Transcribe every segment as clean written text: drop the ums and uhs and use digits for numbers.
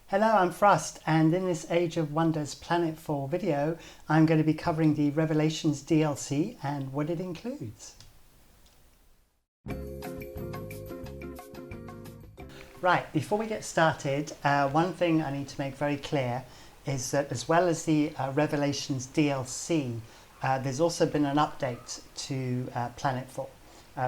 Hello, I'm Frost, and in this Age of Wonders Planetfall video, I'm going to be covering the Revelations DLC and what it includes. Right, before we get started, one thing I need to make very clear is that as well as the Revelations DLC, there's also been an update to Planetfall,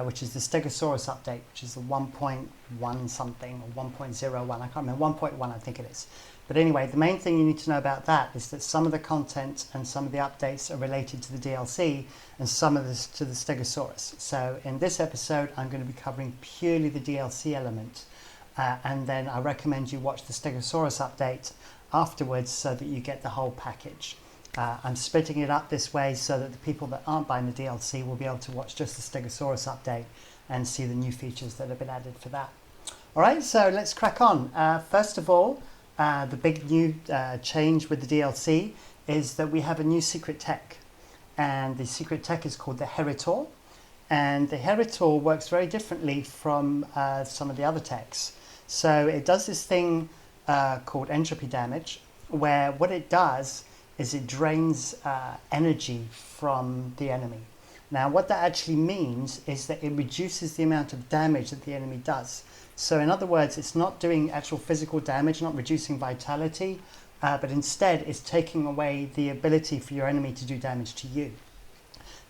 which is the Stegosaurus update, which is the 1.1 something or 1.01, I can't remember, 1.1 I think it is. But anyway, the main thing you need to know about that is that some of the content and some of the updates are related to the DLC and some of this to the Stegosaurus. So in this episode, I'm going to be covering purely the DLC element. And then I recommend you watch the Stegosaurus update afterwards so that you get the whole package. I'm splitting it up this way so that the people that aren't buying the DLC will be able to watch just the Stegosaurus update and see the new features that have been added for that. Alright, so let's crack on. First of all, the big new change with the DLC is that we have a new secret tech. And the secret tech is called the Heritor. And the Heritor works very differently from some of the other techs. So it does this thing called Entropy Damage, where what it does is it drains energy from the enemy. Now what that actually means is that it reduces the amount of damage that the enemy does. So in other words, it's not doing actual physical damage, not reducing vitality, but instead it's taking away the ability for your enemy to do damage to you.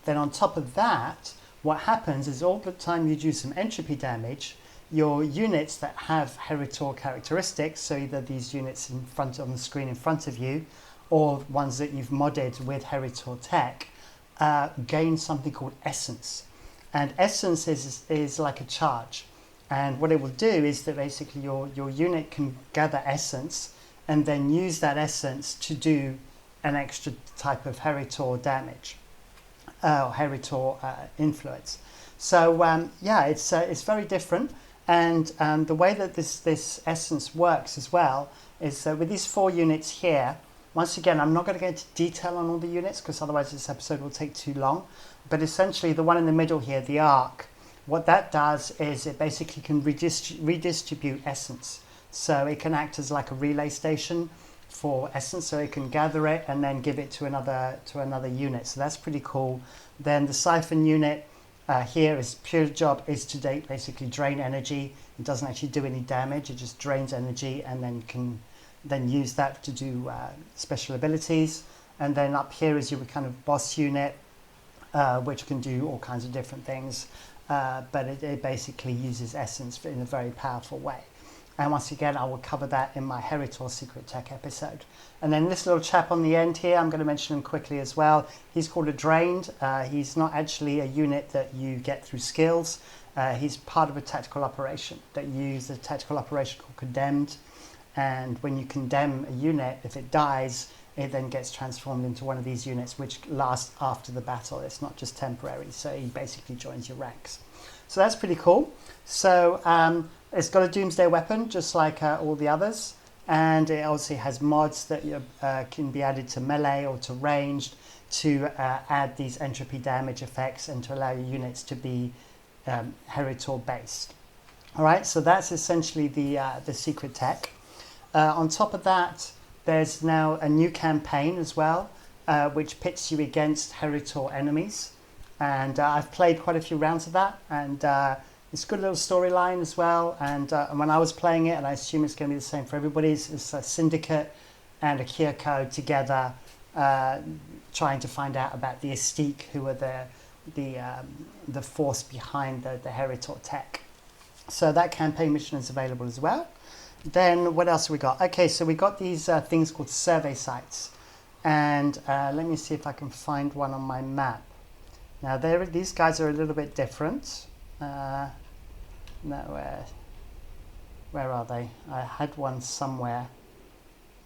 Then on top of that, what happens is all the time you do some entropy damage, your units that have Heritor characteristics, so either these units in front on the screen in front of you, or ones that you've modded with Heritor Tech, gain something called essence. And essence is like a charge. And what it will do is that basically your unit can gather essence and then use that essence to do an extra type of Heritor damage, or Heritor influence. So yeah, it's very different. And the way that this essence works as well is with these 4 units here. Once again, I'm not going to go into detail on all the units because otherwise this episode will take too long. But essentially the one in the middle here, the Ark, what that does is it basically can redistribute essence. So it can act as like a relay station for essence, so it can gather it and then give it to another unit. So that's pretty cool. Then the Siphon unit here, its pure job is to basically drain energy. It doesn't actually do any damage, it just drains energy and then can use that to do special abilities. And then up here is your kind of boss unit, which can do all kinds of different things, but it basically uses essence in a very powerful way. And once again, I will cover that in my Heritor Secret Tech episode. And then this little chap on the end here, I'm going to mention him quickly as well. He's called a Drained. He's not actually a unit that you get through skills. He's part of a tactical operation that you use a tactical operation called Condemned. And when you condemn a unit, if it dies, it then gets transformed into one of these units which lasts after the battle. It's not just temporary, so he basically joins your ranks. So that's pretty cool. So it's got a Doomsday weapon, just like all the others. And it also has mods that can be added to melee or to ranged to add these entropy damage effects and to allow your units to be Heritor based. All right, so that's essentially the secret tech. On top of that, there's now a new campaign as well, which pits you against Heritor enemies. And I've played quite a few rounds of that, and it's a good little storyline as well. And when I was playing it, and I assume it's going to be the same for everybody, it's a Syndicate and a Kyoko together trying to find out about the Astique, who are the force behind the Heritor tech. So that campaign mission is available as well. Then what else have we got? Okay, so we got these things called survey sites. And let me see if I can find one on my map. Now these guys are a little bit different. No, where are they? I had one somewhere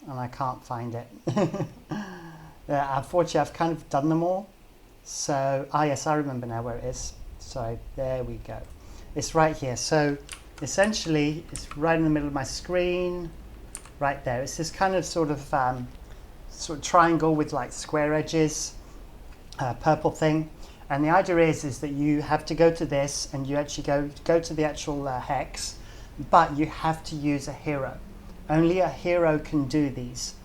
and I can't find it. Yeah, unfortunately I've kind of done them all. So, yes, I remember now where it is. So there we go. It's right here. So essentially it's right in the middle of my screen, right there. It's this kind of sort of triangle with like square edges, purple thing. And the idea is that you have to go to this and you actually go to the actual hex, but you have to use a hero. Only a hero can do these.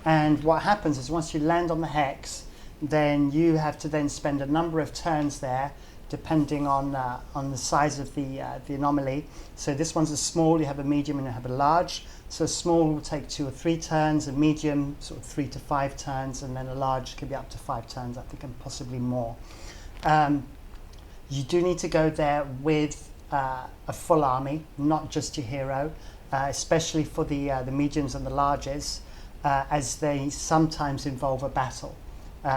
And what happens is once you land on the hex, then you have to then spend a number of turns there, depending on the size of the anomaly. So this one's a small, you have a medium, and you have a large. So a small will take 2 or 3 turns, a medium sort of 3 to 5 turns, and then a large could be up to 5 turns, I think, and possibly more. You do need to go there with a full army, not just your hero, especially for the mediums and the larges, as they sometimes involve a battle.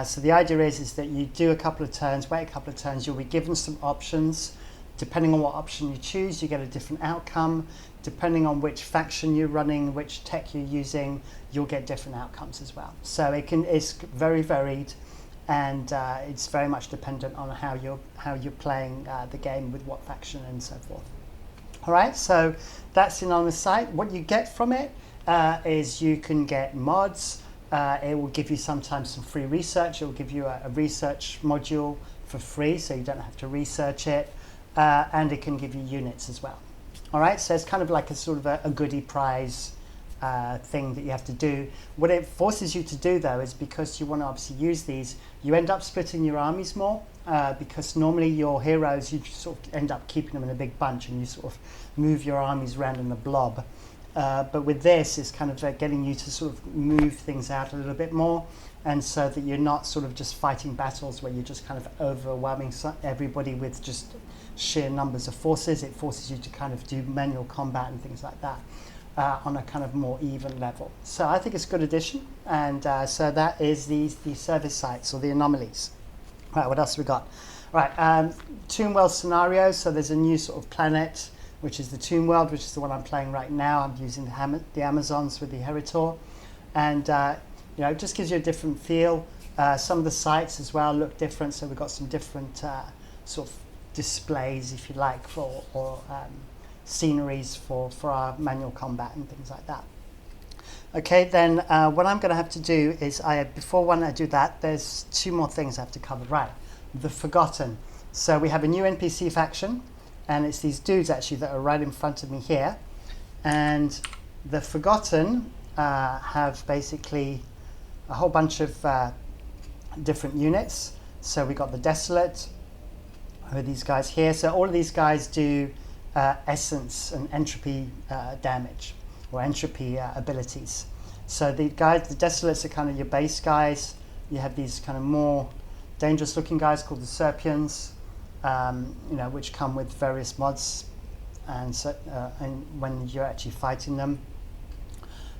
So the idea is that you do a couple of turns, wait a couple of turns, you'll be given some options. Depending on what option you choose, you get a different outcome. Depending on which faction you're running, which tech you're using, you'll get different outcomes as well. So it's very varied, and it's very much dependent on how you're playing the game with what faction and so forth. All right, so that's in on the site. What you get from it is you can get mods. It will give you sometimes some free research. It will give you a research module for free, so you don't have to research it. And it can give you units as well. All right, so it's kind of like a sort of a goodie prize thing that you have to do. What it forces you to do, though, is because you want to obviously use these, you end up splitting your armies more, because normally your heroes, you sort of end up keeping them in a big bunch and you sort of move your armies around in a blob. But with this, it's kind of getting you to sort of move things out a little bit more, and so that you're not sort of just fighting battles where you're just kind of overwhelming everybody with just sheer numbers of forces. It forces you to kind of do manual combat and things like that on a kind of more even level. So I think it's a good addition, and so that is the service sites or the anomalies. Right, what else have we got? Right, Tomb World scenarios. So there's a new sort of planet, which is the Tomb World, which is the one I'm playing right now. I'm using the Amazons with the Heritor, and it just gives you a different feel. Some of the sites as well look different, so we've got some different sort of displays, if you like, or sceneries for our manual combat and things like that. Okay, then what I'm going to have to do is, before when I do that, there's 2 more things I have to cover. Right, the Forgotten. So we have a new NPC faction, and it's these dudes actually that are right in front of me here. And the Forgotten have basically a whole bunch of different units. So we got the Desolate, who are these guys here. So all of these guys do essence and entropy damage, or entropy abilities. So the Desolates are kind of your base guys. You have these kind of more dangerous looking guys called the Serpions, which come with various mods, and when you're actually fighting them.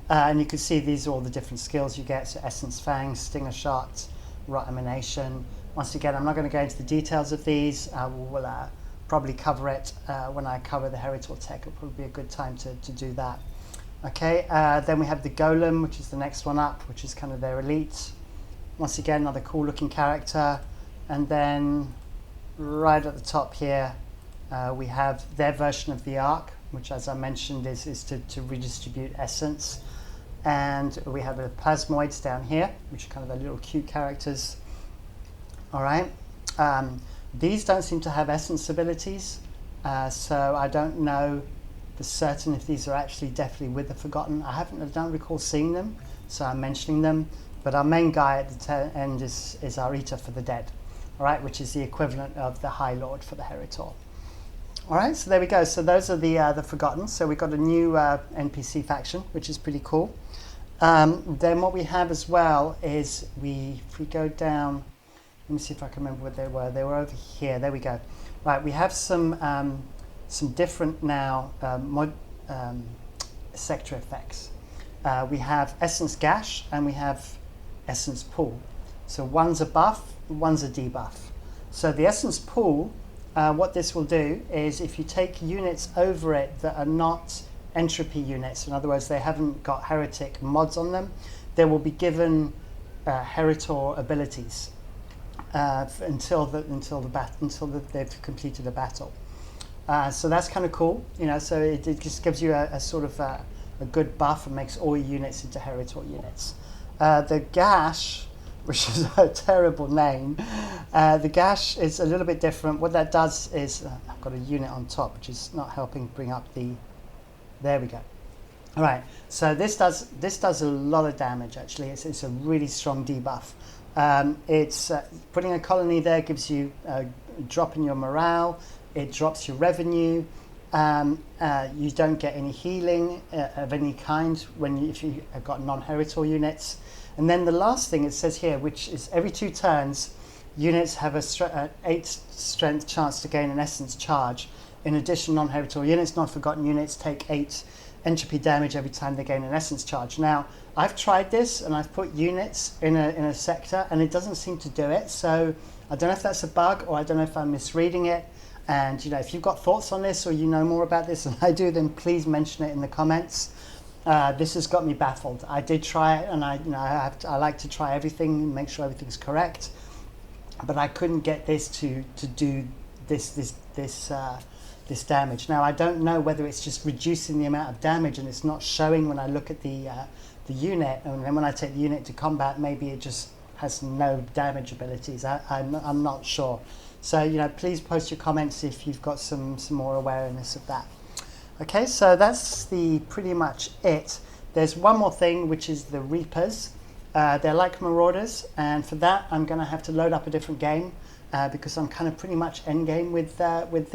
And you can see these are all the different skills you get. So Essence Fang, Stinger Shot, Rot Emanation. Once again, I'm not going to go into the details of these. We'll probably cover it when I cover the Heritor Tech. It'll probably be a good time to do that. Okay, then we have the Golem, which is the next one up, which is kind of their elite. Once again, another cool looking character. And then right at the top here, we have their version of the Ark, which, as I mentioned, is to redistribute essence. And we have the Plasmoids down here, which are kind of the little cute characters. All right. These don't seem to have essence abilities, so I don't know for certain if these are actually definitely with the Forgotten. I don't recall seeing them, so I'm mentioning them. But our main guy at the end is our Eater for the Dead, all right, which is the equivalent of the High Lord for the Heritor. All right, so there we go. So those are the Forgotten. So we've got a new NPC faction, which is pretty cool. Then what we have as well is if we go down, let me see if I can remember what they were. They were over here. There we go. Right, we have some different now sector effects. We have Essence Gash and we have Essence Pool. So one's a buff, one's a debuff. So the Essence Pool, what this will do is if you take units over it that are not entropy units, in other words, they haven't got heretic mods on them, they will be given Heritor abilities until they've completed a battle. So that's kind of cool, so it just gives you a sort of a good buff and makes all your units into Heritor units. The Gash, which is a terrible name, the Gash is a little bit different. What that does is, I've got a unit on top, which is not helping bring up there we go. All right, so this does a lot of damage. Actually, it's a really strong debuff. It's putting a colony there gives you a drop in your morale. It drops your revenue. You don't get any healing of any kind if you have got non-Heritor units. And then the last thing it says here, which is every 2 turns, units have a 8 strength chance to gain an essence charge. In addition, non-Heritor units, non-forgotten units take 8 entropy damage every time they gain an essence charge. Now, I've tried this and I've put units in a sector and it doesn't seem to do it. So I don't know if that's a bug or I don't know if I'm misreading it. And if you've got thoughts on this or you know more about this than I do, then please mention it in the comments. This has got me baffled. I did try it, and I like to try everything and make sure everything's correct, but I couldn't get this to do this damage. Now I don't know whether it's just reducing the amount of damage and it's not showing when I look at the unit, and then when I take the unit to combat, maybe it just has no damage abilities. I'm not sure. So please post your comments if you've got some more awareness of that. Okay, so that's pretty much it. There's one more thing, which is the Reapers. They're like Marauders, and for that I'm going to have to load up a different game because I'm kind of pretty much endgame with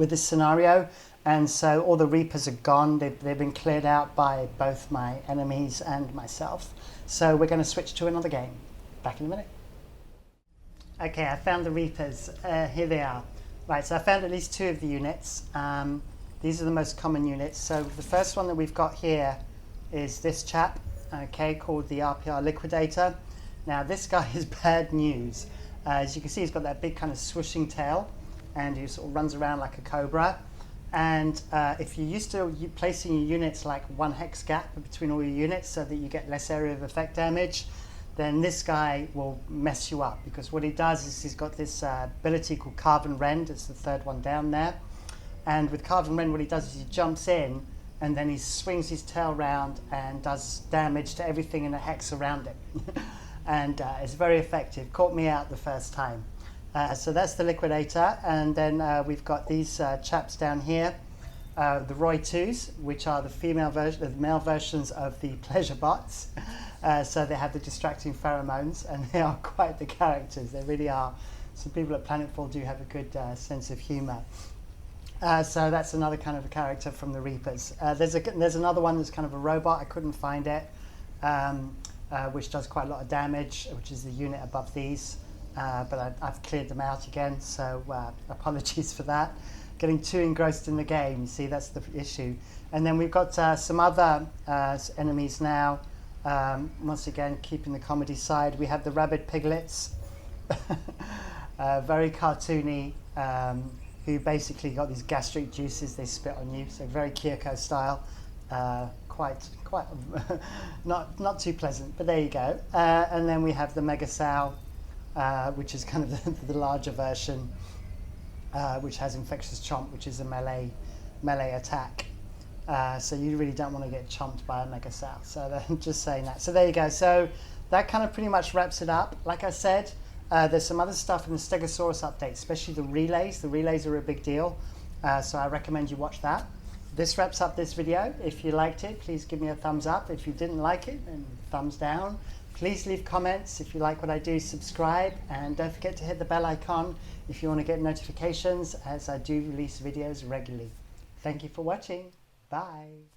this scenario. And so all the Reapers are gone. They've been cleared out by both my enemies and myself. So we're going to switch to another game. Back in a minute. Okay, I found the Reapers. Here they are. Right, so I found at least 2 of the units. These are the most common units. So the first one that we've got here is this chap, okay, called the RPR Liquidator. Now this guy is bad news. As you can see, he's got that big kind of swooshing tail, and he sort of runs around like a cobra. And if you're used to placing your units like 1 hex gap between all your units so that you get less area of effect damage, then this guy will mess you up, because what he does is he's got this ability called Carve and Rend. It's the 3rd one down there. And with Carve and Rend, what he does is he jumps in and then he swings his tail round and does damage to everything in a hex around it. And it's very effective. Caught me out the first time. So that's the Liquidator. And then we've got these chaps down here, the Roy 2s, which are the male versions of the Pleasure Bots. So they have the distracting pheromones, and they are quite the characters. They really are. Some people at Planetfall do have a good sense of humour. So that's another kind of a character from the Reapers. There's another one that's kind of a robot. I couldn't find it, which does quite a lot of damage, which is the unit above these. But I've cleared them out again, so apologies for that. Getting too engrossed in the game, you see, that's the issue. And then we've got some other enemies now. Once again, keeping the comedy side, we have the Rabid Piglets, very cartoony, who basically got these gastric juices they spit on you, so very Kyoko style, quite not too pleasant, but there you go. And then we have the Mega Sow, which is kind of the larger version, which has Infectious Chomp, which is a melee attack. So you really don't want to get chomped by a Mega Sow. So just saying that. So there you go. So that kind of pretty much wraps it up. Like I said, there's some other stuff in the Stegosaurus update, especially the relays. The relays are a big deal. So I recommend you watch that. This wraps up this video. If you liked it, please give me a thumbs up. If you didn't like it, then thumbs down. Please leave comments. If you like what I do, subscribe. And don't forget to hit the bell icon if you want to get notifications, as I do release videos regularly. Thank you for watching. Bye.